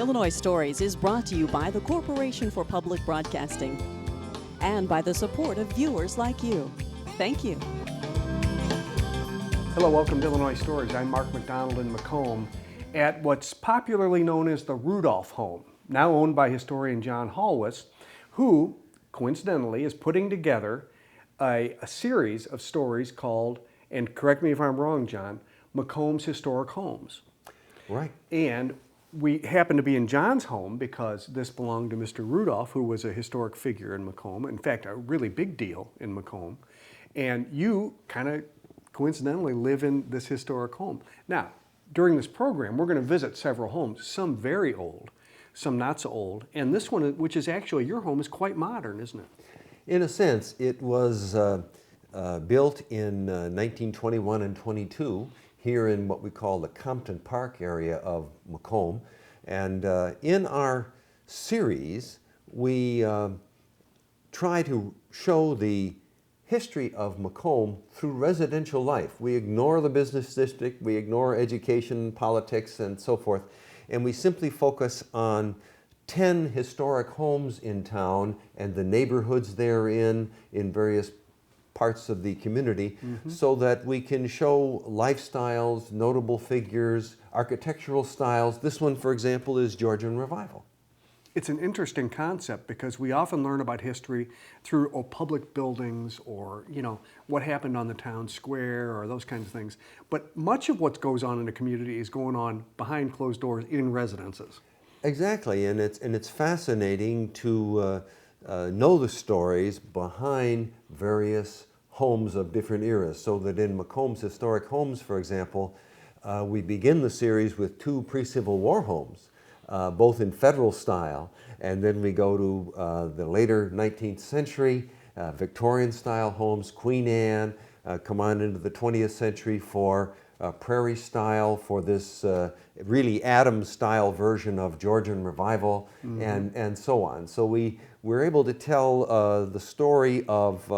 Illinois Stories is brought to you by the Corporation for Public Broadcasting and by the support of viewers like you. Thank you. Hello, welcome to Illinois Stories. I'm Mark McDonald in Macomb at what's popularly known as the Rudolph home, now owned by historian John Hallwitz, who coincidentally is putting together a series of stories called, and correct me if I'm wrong, John, Macomb's Historic Homes. Right. And we happen to be in John's home because this belonged to Mr. Rudolph, who was a historic figure in Macomb, in fact, a really big deal in Macomb. And you kind of coincidentally live in this historic home. Now, during this program, we're going to visit several homes, some very old, some not so old. And this one, which is actually your home, is quite modern, isn't it? In a sense, it was built in 1921 and 22 here in what we call the Compton Park area of Macomb. And in our series, we try to show the history of Macomb through residential life. We ignore the business district, we ignore education, politics, and so forth, and we simply focus on 10 historic homes in town and the neighborhoods they're in various parts of the community, so that we can show lifestyles, notable figures, architectural styles. This one, for example, is Georgian Revival. It's an interesting concept because we often learn about history through public buildings or, what happened on the town square or those kinds of things. But much of what goes on in a community is going on behind closed doors in residences. Exactly, and it's fascinating to know the stories behind various homes of different eras, so that in Macomb's Historic Homes, for example, we begin the series with 2 pre-Civil War homes, both in federal style, and then we go to the later 19th century Victorian style homes, Queen Anne, come on into the 20th century for prairie style, for this really Adams style version of Georgian Revival, and so on. So we're able to tell the story of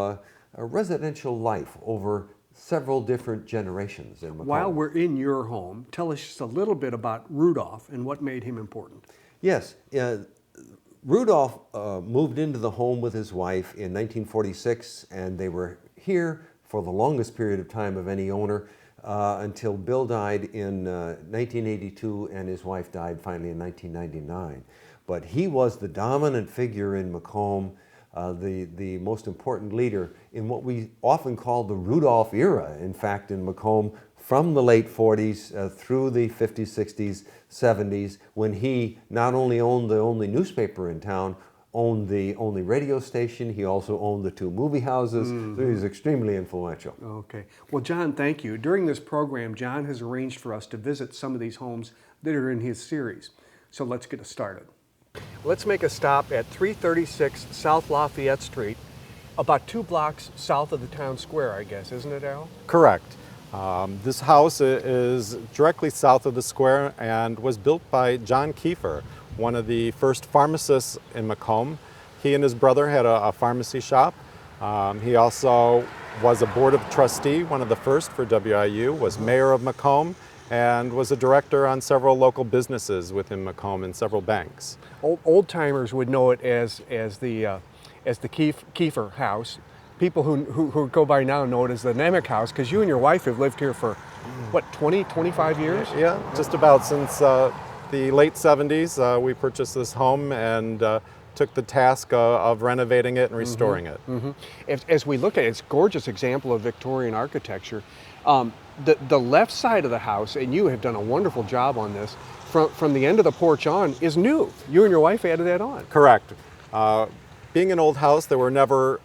a residential life over several different generations in Macomb. While we're in your home, tell us just a little bit about Rudolph and what made him important. Yes, Rudolph moved into the home with his wife in 1946, and they were here for the longest period of time of any owner until Bill died in 1982 and his wife died finally in 1999. But he was the dominant figure in Macomb, the most important leader in what we often call the Rudolph era, in fact, in Macomb, from the late 40s through the 50s, 60s, 70s, when he not only owned the only newspaper in town, owned the only radio station, he also owned the 2 movie houses, so he was extremely influential. Okay. Well, John, thank you. During this program, John has arranged for us to visit some of these homes that are in his series. So let's get us started. Let's make a stop at 336 South Lafayette Street, about 2 blocks south of the town square, I guess, isn't it, Al? Correct. This house is directly south of the square and was built by John Kiefer, one of the first pharmacists in Macomb. He and his brother had a pharmacy shop. He also was a board of trustee, one of the first for WIU, was mayor of Macomb, and was a director on several local businesses within Macomb and several banks. Old timers would know it as the Kiefer house. People who go by now know it as the Nemec house, because you and your wife have lived here for, what, 20, 25 years? Yeah, just about since the late 70s. We purchased this home and took the task of renovating it and restoring it. As we look at it, it's a gorgeous example of Victorian architecture. The left side of the house, and you have done a wonderful job on this, from the end of the porch on is new. You and your wife added that on. Correct. Being an old house, there were never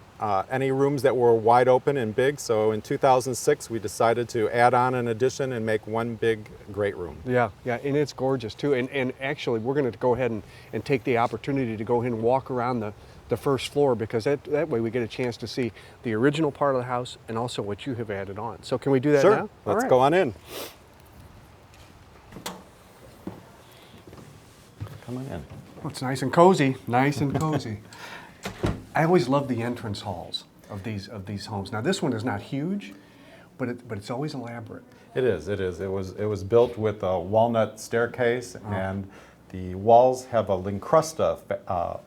any rooms that were wide open and big, so in 2006 we decided to add on an addition and make one big great room. Yeah, and it's gorgeous too. And actually we're going to go ahead and take the opportunity to go ahead and walk around the first floor, because that way we get a chance to see the original part of the house and also what you have added on. So can we do that now? Sure. Let's go on in. Come on in. Oh, it's nice and cozy. Nice and cozy. I always love the entrance halls of these homes. Now this one is not huge, but it's always elaborate. It is. It was built with a walnut staircase and The walls have a lincrusta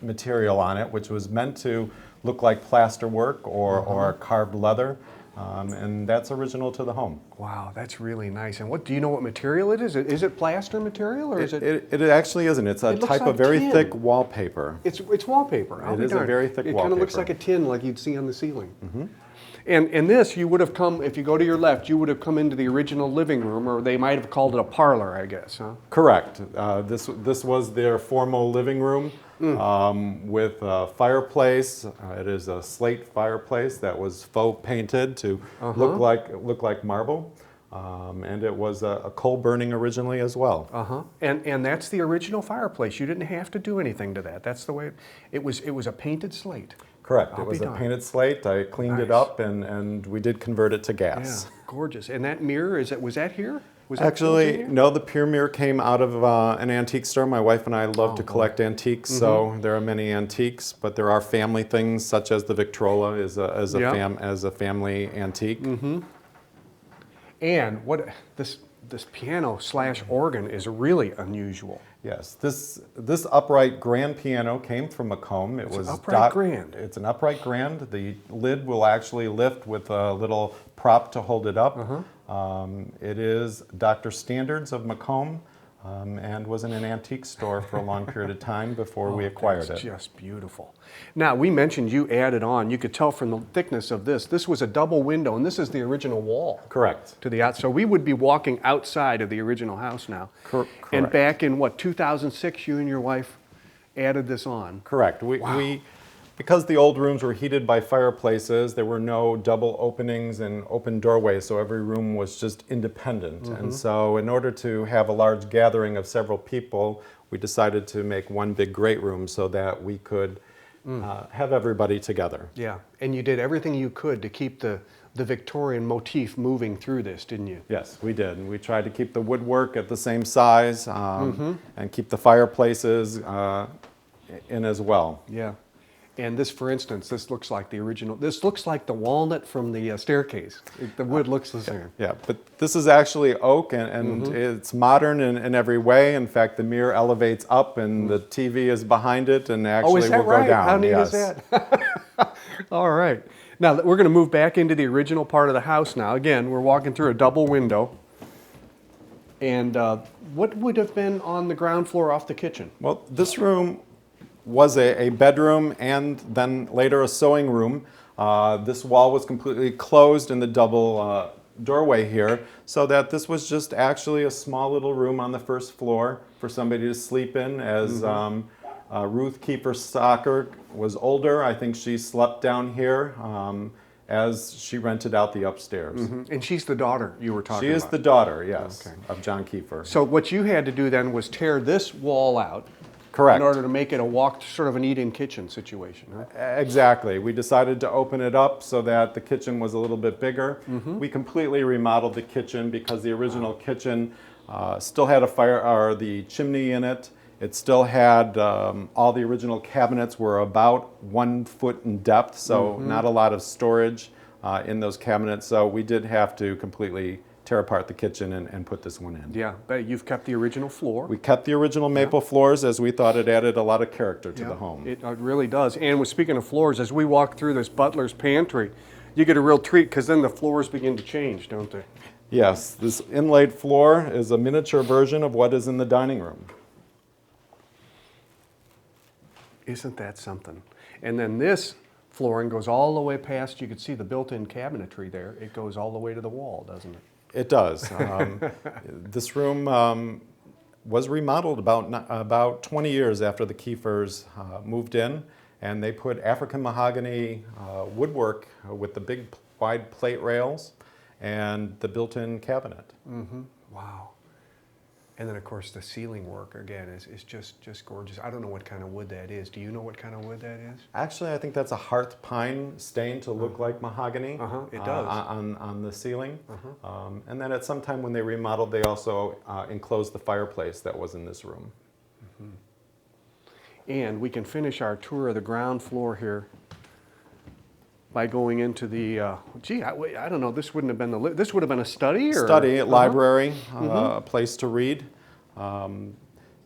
material on it, which was meant to look like plasterwork or carved leather, and that's original to the home. Wow, that's really nice. And what do you know what material it is? Is it plaster material or is it? It actually isn't. It's a It looks type like of very tin. thick wallpaper. It's wallpaper. I'll It be is a darned. very thick It kind of looks wallpaper. like a tin like you'd see on the ceiling. And this, you would have come, if you go to your left, you would have come into the original living room, or they might have called it a parlor, I guess, huh? Correct. This was their formal living room with a fireplace. It is a slate fireplace that was faux painted to look like marble, and it was a coal burning originally as well. And that's the original fireplace. You didn't have to do anything to that. That's the way it was. It was a painted slate. Correct. I'll It was be a darned. painted slate. I cleaned it Nice. up, and we did convert it to gas. Yeah, gorgeous. And that mirror, was that here? Was that built in Actually, here? no, the Pure Mirror came out of an antique store. My wife and I love to collect antiques, so there are many antiques, but there are family things such as the Victrola as a family antique. And what this piano / organ is really unusual. Yes, this upright grand piano came from Macomb. It was upright grand. It's an upright grand. The lid will actually lift with a little prop to hold it up. It is Dr. Standards of Macomb, and was in an antique store for a long period of time before we acquired That's it. just beautiful. Now, we mentioned you added on. You could tell from the thickness of this. This was a double window, and this is the original wall. Correct. To the outside. So we would be walking outside of the original house now. Correct. And back in, 2006, you and your wife added this on. Correct. We because the old rooms were heated by fireplaces, there were no double openings and open doorways, so every room was just independent. And so in order to have a large gathering of several people, we decided to make one big great room so that we could have everybody together. Yeah, and you did everything you could to keep the Victorian motif moving through this, didn't you? Yes, we did. And we tried to keep the woodwork at the same size and keep the fireplaces in as well. Yeah. And this, for instance, this looks like the original. This looks like the walnut from the staircase. The wood looks the same. Yeah, but this is actually oak, and it's modern in every way. In fact, the mirror elevates up, and the TV is behind it, and actually is that will right? go down. How neat yes. is that? All right. Now, we're going to move back into the original part of the house now. Again, we're walking through a double window. And what would have been on the ground floor off the kitchen? Well, this room was a bedroom and then later a sewing room. This wall was completely closed in the double doorway here, so that this was just actually a small little room on the first floor for somebody to sleep in. As Ruth Kiefer Stocker was older, I think she slept down here as she rented out the upstairs. And she's the daughter you were talking She about. is the daughter, yes, Okay. of John Kiefer. So what you had to do then was tear this wall out. Correct. In order to make it a sort of an eat-in kitchen situation, huh? Exactly. We decided to open it up so that the kitchen was a little bit bigger. We completely remodeled the kitchen because the original kitchen still had the chimney in it. It still had all the original cabinets were about 1 foot in depth, so not a lot of storage in those cabinets. So we did have to completely tear apart the kitchen and put this one in. Yeah, but you've kept the original floor. We kept the original maple floors as we thought it added a lot of character to the home. It really does. And speaking of floors, as we walk through this butler's pantry, you get a real treat because then the floors begin to change, don't they? Yes, this inlaid floor is a miniature version of what is in the dining room. Isn't that something? And then this flooring goes all the way past, you can see the built-in cabinetry there. It goes all the way to the wall, doesn't it? It does. This room was remodeled about 20 years after the Kiefers moved in, and they put African mahogany woodwork with the big wide plate rails and the built-in cabinet. Wow. And then, of course, the ceiling work, again, is just gorgeous. I don't know what kind of wood that is. Do you know what kind of wood that is? Actually, I think that's a hearth pine stained to look like mahogany. It does. On the ceiling. And then at some time when they remodeled, they also enclosed the fireplace that was in this room. And we can finish our tour of the ground floor here by going into the, I don't know, this wouldn't have been this would have been a study? Or? Study, library, a place to read.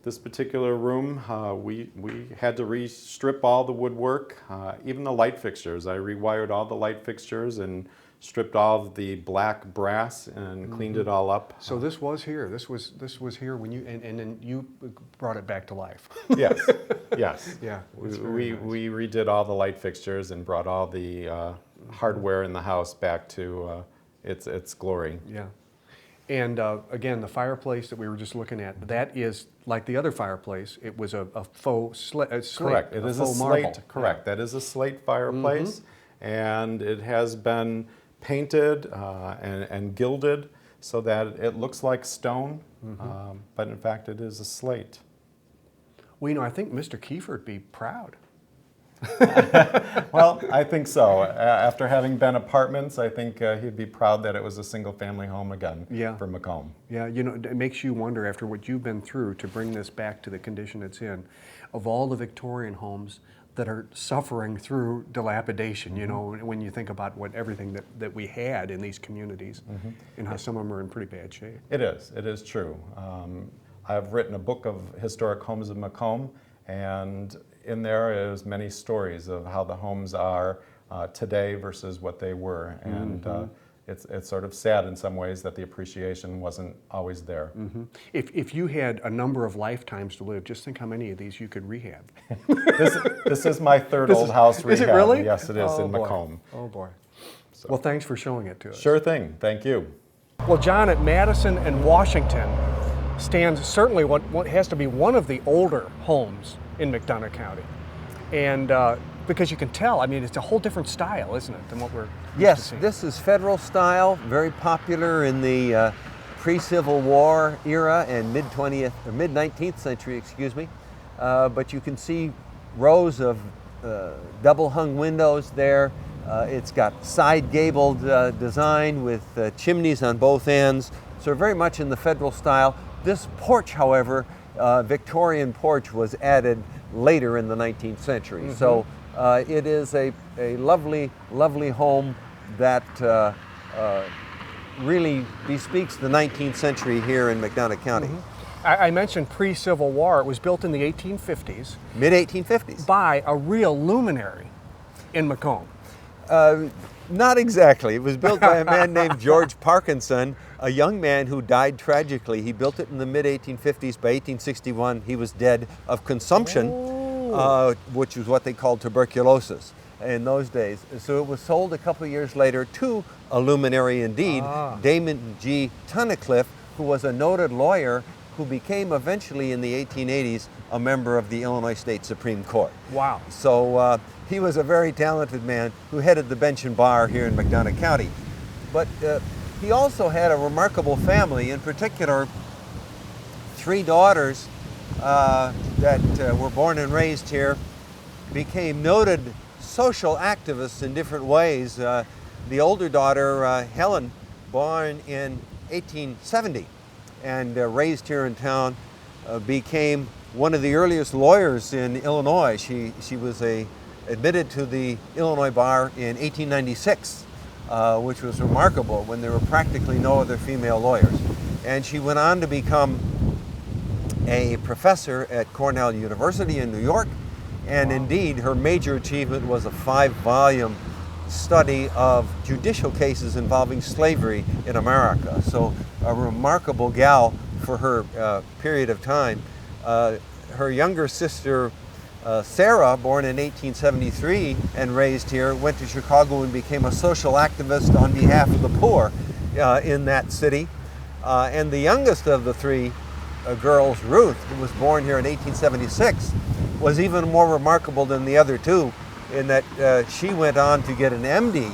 This particular room, we had to re-strip all the woodwork, even the light fixtures. I rewired all the light fixtures and stripped all of the black brass and cleaned it all up. So this was here. This was here when you and then you brought it back to life. Yes, yes. Yeah. We redid all the light fixtures and brought all the hardware in the house back to its glory. Yeah. And again, the fireplace that we were just looking at, that is like the other fireplace. It was a faux slate. Correct. It is a slate. Correct. That is a slate fireplace, and it has been painted and gilded so that it looks like stone, but in fact it is a slate. Well, you know, I think Mr. Kiefer would be proud. Well, I think so. After having been apartments, I think he'd be proud that it was a single-family home again for Macomb. Yeah, you know, it makes you wonder, after what you've been through, to bring this back to the condition it's in, of all the Victorian homes that are suffering through dilapidation, you know, when you think about everything that we had in these communities, and how some of them are in pretty bad shape. It is true. I've written a book of historic homes of Macomb, and in there is many stories of how the homes are today versus what they were, and it's sort of sad in some ways that the appreciation wasn't always there. If you had a number of lifetimes to live, just think how many of these you could rehab. This is my third old house rehab. Is it really? Yes, it is, in boy. Macomb. Oh boy. So. Well, thanks for showing it to us. Sure thing. Thank you. Well, John, at Madison and Washington stands certainly what has to be one of the older homes in McDonough County. And because you can tell, I mean, it's a whole different style, isn't it, than what we're used to seeing? This is federal style, very popular in the pre-Civil War era and mid-20th or mid-19th century, excuse me. But you can see rows of double-hung windows there. It's got side-gabled design with chimneys on both ends, so very much in the federal style. This porch, however, Victorian porch, was added later in the 19th century. So it is a lovely, lovely home that really bespeaks the 19th century here in McDonough County. I mentioned pre-Civil War. It was built in the 1850s. Mid-1850s. By a real luminary in Macomb. Not exactly. It was built by a man named George Parkinson, a young man who died tragically. He built it in the mid-1850s. By 1861, he was dead of consumption, which was what they called tuberculosis in those days. So it was sold a couple of years later to a luminary indeed, Damon G. Tunnicliffe, who was a noted lawyer who became eventually in the 1880s a member of the Illinois State Supreme Court. Wow. So he was a very talented man who headed the bench and bar here in McDonough County. But he also had a remarkable family, in particular 3 daughters that were born and raised here, became noted social activists in different ways. The older daughter, Helen, born in 1870 and raised here in town, became one of the earliest lawyers in Illinois. She was admitted to the Illinois bar in 1896, which was remarkable when there were practically no other female lawyers. And she went on to become a professor at Cornell University in New York, and indeed her major achievement was a 5-volume study of judicial cases involving slavery in America. So a remarkable gal for her period of time. Her younger sister, Sarah, born in 1873 and raised here, went to Chicago and became a social activist on behalf of the poor in that city. And the youngest of the 3 girls, Ruth, who was born here in 1876, was even more remarkable than the other 2 in that she went on to get an MD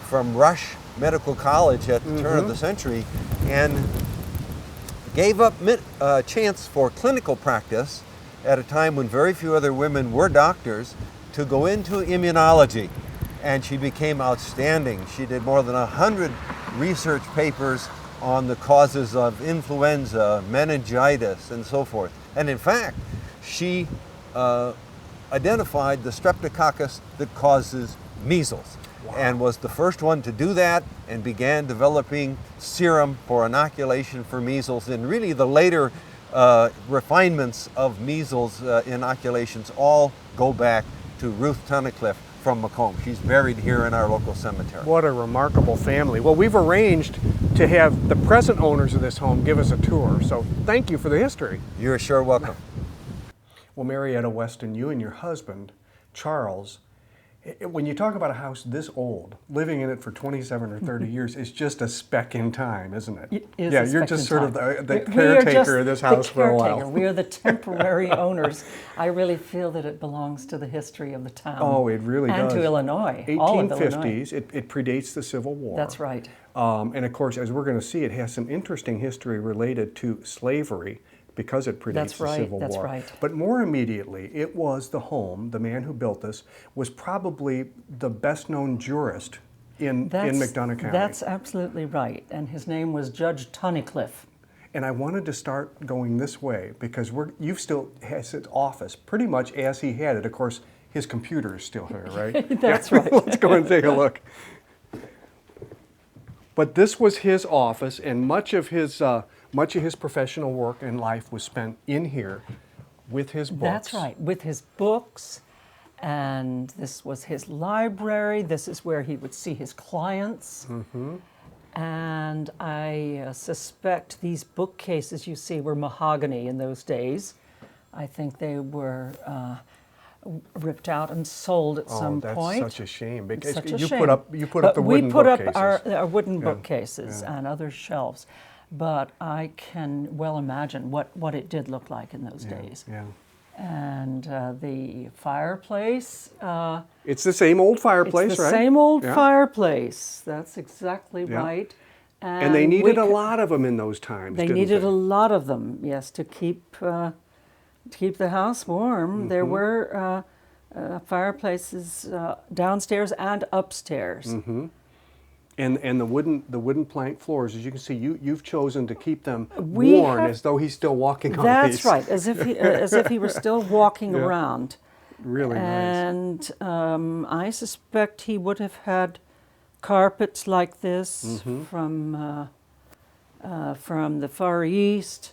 from Rush Medical College at the turn of the century and gave up a chance for clinical practice at a time when very few other women were doctors to go into immunology. And she became outstanding. She did more than 100 research papers on the causes of influenza, meningitis, and so forth. And in fact, she identified the streptococcus that causes measles. Wow. And was the first one to do that and began developing serum for inoculation for measles in really the later refinements of measles inoculations all go back to Ruth Tunnicliffe from Macomb. She's buried here in our local cemetery. What a remarkable family. Well, we've arranged to have the present owners of this home give us a tour, so thank you for the history. You're sure welcome. Well, Marietta Weston, you and your husband, Charles, when you talk about a house this old, living in it for 27 or 30 years, is just a speck in time, isn't it? It is yeah, a you're speck just in sort time. of the We are just caretaker of this house the for a caretaker. while. We are the temporary owners. I really feel that it belongs to the history of the town. Oh, it really and does. to Illinois, all of Illinois. 1850s, it predates the Civil War. That's right. And of course, as we're going to see, it has some interesting history related to slavery because it predates That's the right, Civil that's War. right. But more immediately, it was the home, the man who built this, was probably the best known jurist in McDonough County. That's absolutely right. And his name was Judge Tunnicliffe. And I wanted to start going this way because you've still has his office pretty much as he had it. Of course, his computer is still here, right? That's right. Let's go and take a look. But this was his office, and much of his professional work and life was spent in here with his books. That's right, with his books. And this was his library. This is where he would see his clients. Mm-hmm. And I suspect these bookcases you see were mahogany in those days. I think they were ripped out and sold at some point. Oh, that's such a shame. Because Such a you shame. put up the wooden we put bookcases. up our wooden Yeah, bookcases yeah. and other shelves. But I can well imagine what it did look like in those Yeah, days. yeah. And the fireplace. It's the same old fireplace, It's the right? same old Yeah. fireplace. That's exactly Yeah. right. And they we needed a c- lot of them in those times, They didn't needed they? a lot of them, yes, to keep the house warm. Mm-hmm. There were fireplaces downstairs and upstairs. Mm-hmm. And the wooden plank floors, as you can see, you've chosen to keep them We worn have- as though he's still walking on That's these. right, as if he were still walking Yeah. around. Really nice. And I suspect he would have had carpets like this Mm-hmm. from the Far East.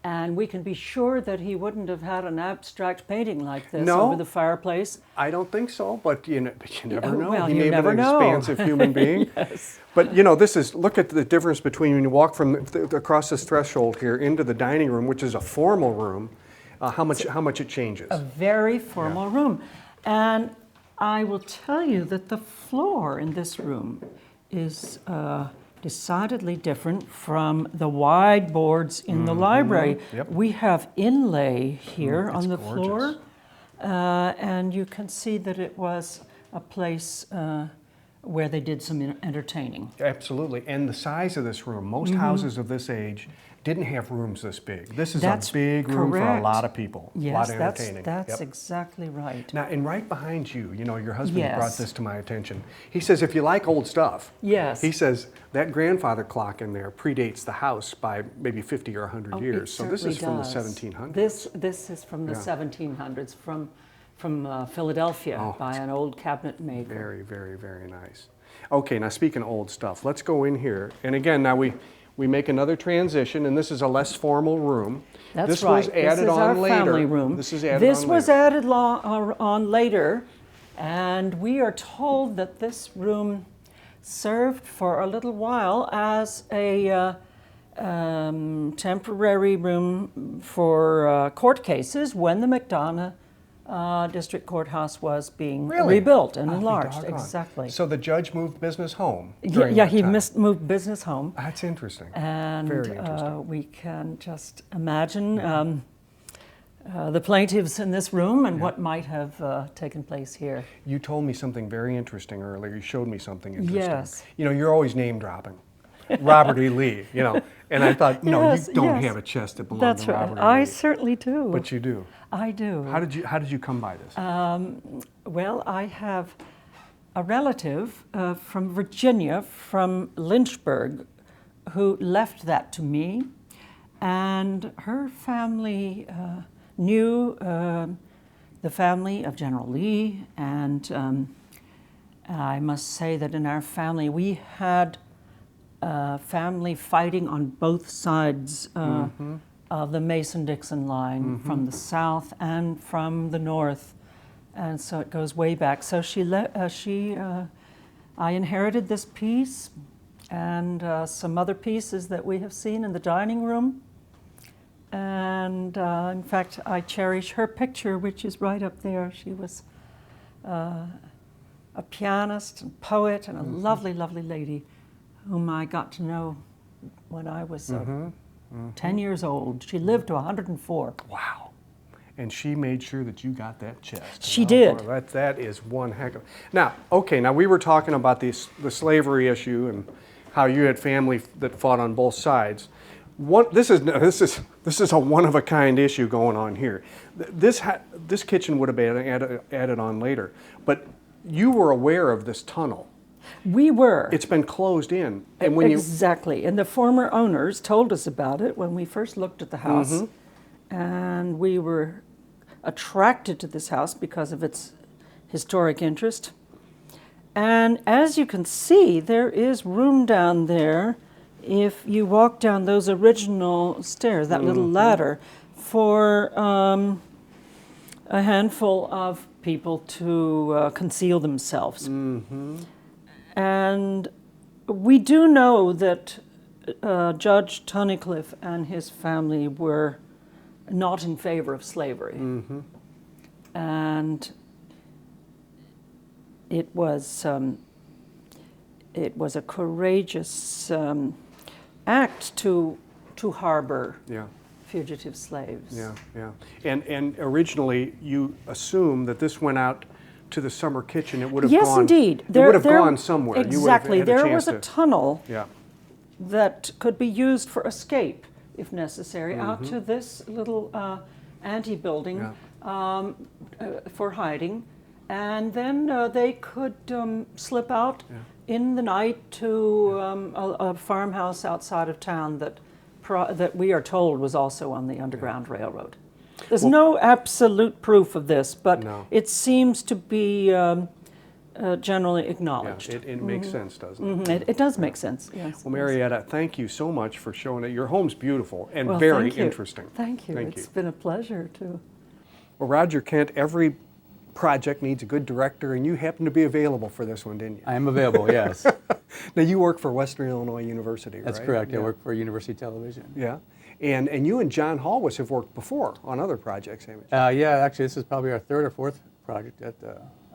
And we can be sure that he wouldn't have had an abstract painting like this No. over the fireplace. I don't think so, but you never know. well, he you may have never been an know. expansive human being. Yes. But look at the difference between when you walk from across this threshold here into the dining room, which is a formal room, how much it changes. A very formal room. And I will tell you that the floor in this room is decidedly different from the wide boards in the library. Yep. We have inlay here on it's the gorgeous. floor, and you can see that it was a place where they did some entertaining. Absolutely. And the size of this room, most Mm-hmm. houses of this age didn't have rooms this big. This is That's a big room for a correct. lot of people, a lot Yes, of that's entertaining. Yep. exactly right. Now, and right behind you, your husband Yes. brought this to my attention. He says, if you like old stuff, Yes. he says that grandfather clock in there predates the house by maybe 50 or 100 Oh, years. it So this is certainly from does. the 1700s. This is from the Yeah. 1700s, from Philadelphia, Oh, by an old cabinet maker. Very, very, very nice. Okay, now speaking of old stuff, let's go in here. And again, now we make another transition, and this is a less formal room. That's this right. was added this is on our later. family room. This is added This on was later. added on later, and we are told that this room served for a little while as a temporary room for court cases when the McDonough District Courthouse was being rebuilt and I'll be enlarged. doggone. Exactly. So the judge moved business home. Yeah, during yeah, that he time. moved business home. That's interesting. And Very interesting. we can just imagine the plaintiffs in this room and what might have taken place here. You told me something very interesting earlier. You showed me something interesting. Yes. You're always name dropping. Robert E. Lee, and I thought, no, Yes, you don't yes. have a chest that belongs That's to right. Robert E. I Lee. certainly do. But you do. I do. How did you come by this? Well, I have a relative from Virginia, from Lynchburg, who left that to me, and her family knew the family of General Lee, and I must say that in our family we had family fighting on both sides of the Mason-Dixon line from the south and from the north, and so it goes way back. So I inherited this piece and some other pieces that we have seen in the dining room. And in fact, I cherish her picture, which is right up there. She was a pianist and poet and a lovely, lovely lady whom I got to know when I was 10 years old. She lived to 104. Wow. And she made sure that you got that chest. She did. Boy, that is one heck of... Now, okay, now we were talking about the slavery issue and how you had family that fought on both sides. This is a one-of-a-kind issue going on here. This kitchen would have been added on later, but you were aware of this tunnel. We were. It's been closed in. And when exactly. And the former owners told us about it when we first looked at the house. And we were attracted to this house because of its historic interest. And as you can see, there is room down there if you walk down those original stairs, that little ladder, for a handful of people to conceal themselves. And we do know that Judge Tunnicliffe and his family were not in favor of slavery. And it was a courageous act to harbor fugitive slaves. Yeah. And originally, you assume that this went out to the summer kitchen. It would have yes, gone. indeed. It would have gone somewhere. Exactly. You would have had there was a tunnel that could be used for escape, if necessary, out to this little ante-building for hiding. And then they could slip out in the night to a farmhouse outside of town that we are told was also on the Underground Railroad. There's no absolute proof of this, but it seems to be generally acknowledged. Yeah, it makes sense, doesn't it? It does make sense, yes. Well, Marietta, thank you so much for showing it. Your home's beautiful and Well, very thank you. interesting. Thank you. It's been a pleasure to. Well, Roger Kent, every project needs a good director, and you happen to be available for this one, didn't you? I am available, yes. Now, you work for Western Illinois University, That's right? correct. I work for University Television. Yeah. And you and John Hallwis have worked before on other projects, haven't you? Yeah, actually, this is probably our third or fourth project that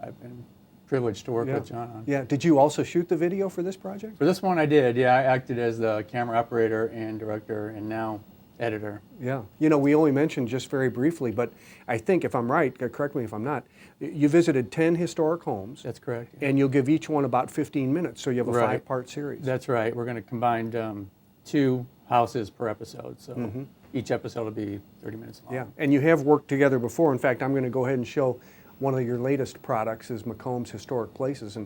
I've been privileged to work with John on. Yeah. Did you also shoot the video for this project? For this one, I did. Yeah, I acted as the camera operator and director, and now editor. Yeah. You know, we only mentioned just very briefly, but I think, if I'm right, correct me if I'm not, you visited 10 historic homes. That's correct. And you'll give each one about 15 minutes, so you have a Right. 5-part series. That's right. We're going to combine 2 houses per episode, so each episode will be 30 minutes long. Yeah, and you have worked together before. In fact, I'm going to go ahead and show one of your latest products is Macomb's Historic Places.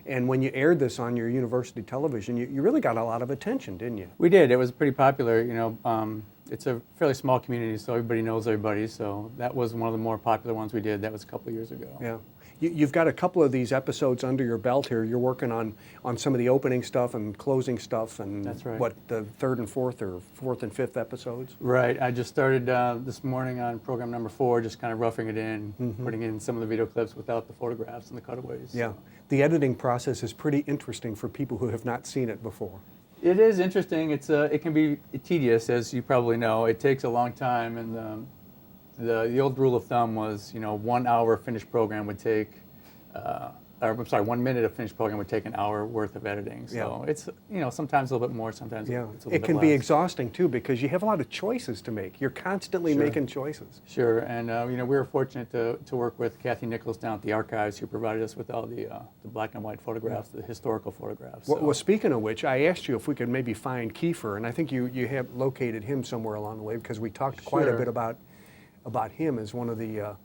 And when you aired this on your university television, you really got a lot of attention, didn't you? We did. It was pretty popular. You know, it's a fairly small community, so everybody knows everybody. So that was one of the more popular ones we did. That was a couple of years ago. Yeah. You've got a couple of these episodes under your belt here. You're working on some of the opening stuff and closing stuff, and That's right. What, the 3rd and 4th or 4th and 5th episodes? Right. I just started this morning on program number 4, just kind of roughing it in, putting in some of the video clips without the photographs and the cutaways. Yeah. The editing process is pretty interesting for people who have not seen it before. It is interesting. It can be tedious, as you probably know. It takes a long time, and the old rule of thumb was, 1 hour finished program would take, 1 minute of finished program would take an hour worth of editing. So it's, sometimes a little bit more, sometimes it's a little bit It can less. be exhausting too, because you have a lot of choices to make. You're constantly making choices. Sure, and we were fortunate to work with Kathy Nichols down at the archives, who provided us with all the black and white photographs, the historical photographs. Well, speaking of which, I asked you if we could maybe find Kiefer, and I think you have located him somewhere along the way, because we talked quite a bit about him as one of the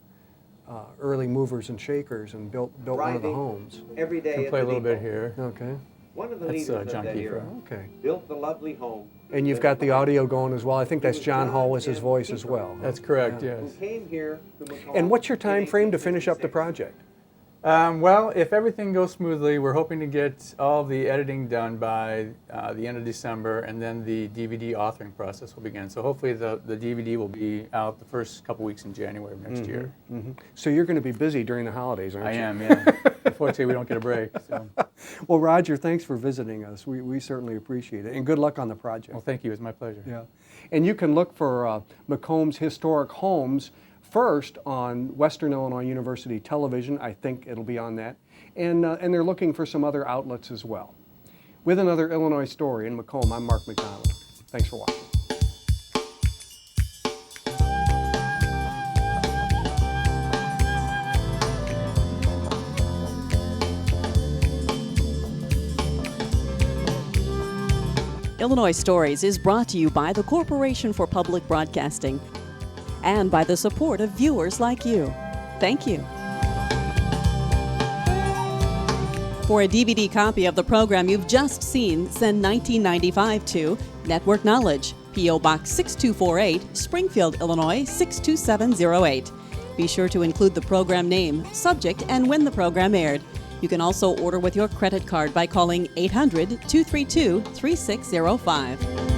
early movers and shakers, and built one of the homes. Every day Can play a little bit here. Okay. One of the That's leaders of John that Kiefer. era Okay. built the lovely home. And you've got the audio going as well. I think that's John Hallwis's voice as well. That's correct, Who yes. came here to Macomb And what's your time in frame to finish up the 1866. project? Well, if everything goes smoothly, we're hoping to get all the editing done by the end of December, and then the DVD authoring process will begin. So hopefully the DVD will be out the first couple weeks in January of next year. So you're going to be busy during the holidays, aren't you? I am, yeah. Unfortunately, we don't get a break. So. Well, Roger, thanks for visiting us. We certainly appreciate it. And good luck on the project. Well, thank you. It's my pleasure. Yeah. And you can look for Macomb's Historic Homes first on Western Illinois University Television. I think it'll be on that. And they're looking for some other outlets as well. With another Illinois story in Macomb, I'm Mark McDonald. Thanks for watching. Illinois Stories is brought to you by the Corporation for Public Broadcasting and by the support of viewers like you. Thank you. For a DVD copy of the program you've just seen, send 1995 to Network Knowledge, P.O. Box 6248, Springfield, Illinois 62708. Be sure to include the program name, subject, and when the program aired. You can also order with your credit card by calling 800-232-3605.